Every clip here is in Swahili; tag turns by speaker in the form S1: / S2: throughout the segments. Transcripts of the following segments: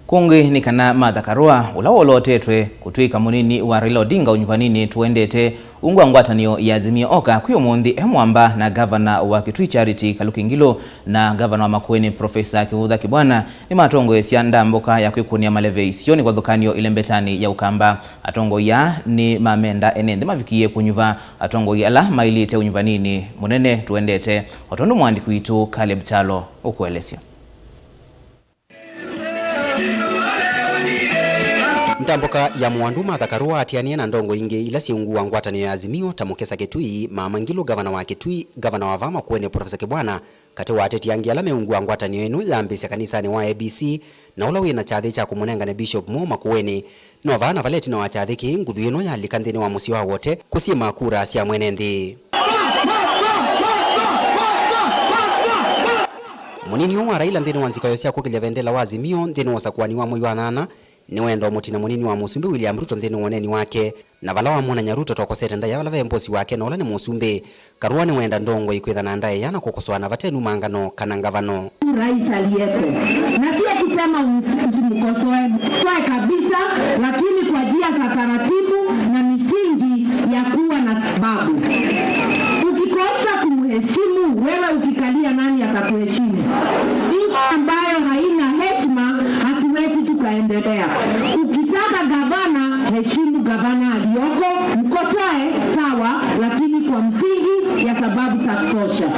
S1: Kungi ni kana Martha Karua ulawolotetwe kutwika munini wa Raila Odinga unyuvanini tuendete ungwa ngwatanio ya Azimio Oka kuyo mundi emwamba na gavana wa Kitui Charity Kaluki Ngilo na gavana wa Makueni Profesa Kivutha Kibwana ni matongo ya ndamboka ya kwikunia maleve isioni kwa dhukanio ilembetani ya Ukamba. Atongo ya ni mamenda enende mavikie kunyuva atongo ya la mailite unyuvanini munene tuendete otondo mwandi kuitu Caleb Chalo ukuelesio.
S2: Ntamboka ya mwandu Martha Karua atiania na ndongo inge ila siungu wa ngwatanio ya Azimio tamukesa Kitui Mama Ngilo gavana wa Kitui gavana wa Makueni Profesa Kibwana kati wa ateti yangi ala meungu wa ngwatanio inu yambise kanisani wa ABC na ula wina chathi cha kumunenga na Bishop Mo Makueni no vana valeti na wachathi ki nguthu ino ya likanthini wa musi wa wote kusima kura cia mwenendi. Munini wa Raila nthini wa nzikayo cia kukilia vendela wa Azimio nthini wa sakwani wa mwei wa nana ni wendo mutina munini wa musumbi William Ruto nthini woneni wake na vala wa mwana Nyaruto tokosete ndaya vala vemposi wake na ula ni musumbi Karua ni wenda ndongo ikwitha na ndaya yana kukosoana vatenu mangano kana ngavano
S3: rais aliyeko na pia kusema mkosoe kabisa, lakini kwa njia za taratibu na misingi ya kuwa na sababu. Ukikosa kumheshimu wewe, ukikalia nani atakuheshimu? Nchi ambayo haina heshima hatuwezi tukaendelea. Ukitaka gavana, heshimu gavana aliyoko, mkosoe sawa, lakini kwa msingi ya sababu za kutosha.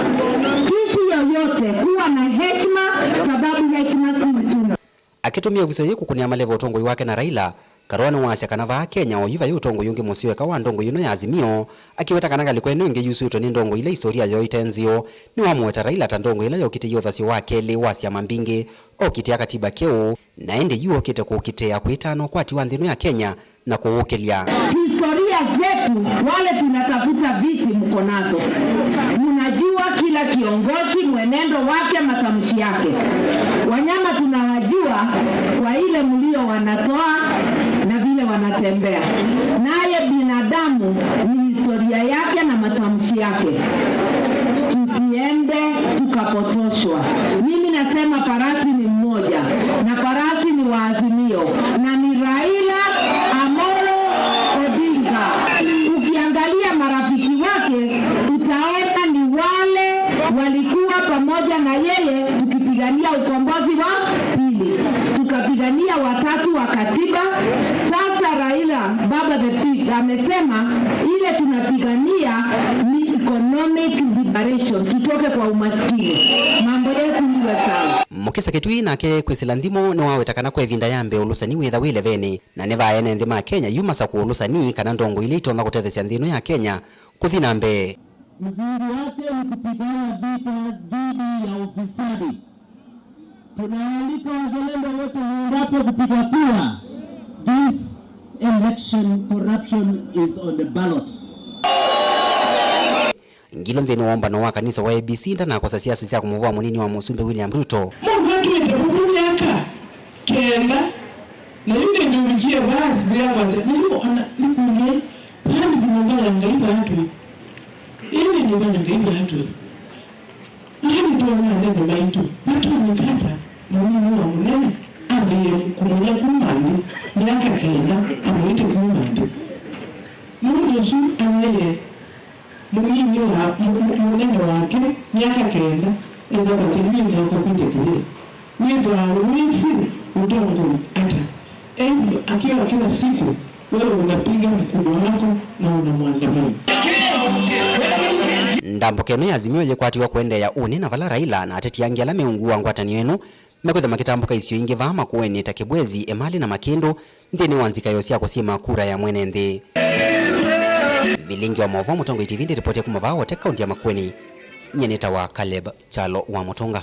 S3: Kiti yoyote kuwa na heshima, sababu heshima si mtuna.
S2: Akitumia viso yiku kunia malevo utongo wake na Raila, Karua ni wasi akanava Kenya oyiva yu utongo yungi musiwe kawa ndongo yuno ya Azimio akiweta kanaga likwene inge yusu uto ni ndongo ila historia yo itenzio ni wamuweta Raila tandongo ila yokite yothasio wake li wasi ya mambingi okite ya katiba keo na ende yu okite kukite ya kuitano kwa tiwa nthino ya Kenya na kuukilia
S3: historia zetu. Wale tunatafuta viti mko nazo, mnajua kila kiongozi mwenendo wake, matamshi yake. Wanyama tunawajua kwa ile mlio wanatoa na vile wanatembea, naye binadamu ni historia yake na matamshi yake. Tusiende tukapotoshwa. Mimi nasema farasi ni mmoja na farasi ni wa Azimio na ni Raila Amolo Odinga. Ukiangalia marafiki wake utaona ni wale walikuwa pamoja na yeye tukipigania ukombozi wa pili, tukapigania watatu wa katiba. Sasa Raila Baba the Big amesema ile tunapigania ni economic liberation, tutoke kwa umaskini, mambo yetu iwe sawa.
S2: Mukisa Kitui nake kwisila nthimo ni wawetakana kwa evinda yambe ulusani witha wileveni na neva ene nthima Kenya yumasa ku ulusani kana ndongo ile itonga kutethesia nthino ya Kenya kuthina mbe.
S4: Mzuri wake ni kupigana vita dhidi ya ufisadi. Tunaalika wazalendo wote waendapo kupiga kura. This election corruption is on the ballot.
S2: Ngilo nthini womba no wa kanisa wa ABC ndana kwa siasa cia kumuvua munini wa musumbi William Ruto.
S5: Mungu kukunyaka kenda na yule ndio basi ya wazi ndio ana nikuye hadi kumwambia ngaiba watu ili ni bana ngaiba watu hadi ndio ndio maitu watu wanapata munini wa munene ambaye kumwambia kumani miaka kenda ambaye kumani Mungu Yesu anaye munini wa munene wake miaka kenda eza kwa sababu ya kupinga kile ndio awisi udongo hata akiwa kila siku wewe unapiga mkono wako na unamwandamana.
S2: Ndamboke no ya Azimio yekwatiwa kwende ya uni na vala Raila na ateti yangi ala meungu wa ngwatanio eno mekwitha makitambuka isio ingi va Makueni Takibwezi Emali na Makindu nthini wa nzikayo cia kusima kura ya mwene nthi. Vilingi wa Movo Mutongo TV ndi ripoti ya kumava wote kaunti ya Makueni. Nyeneta wa Caleb Chalo wa Mutonga.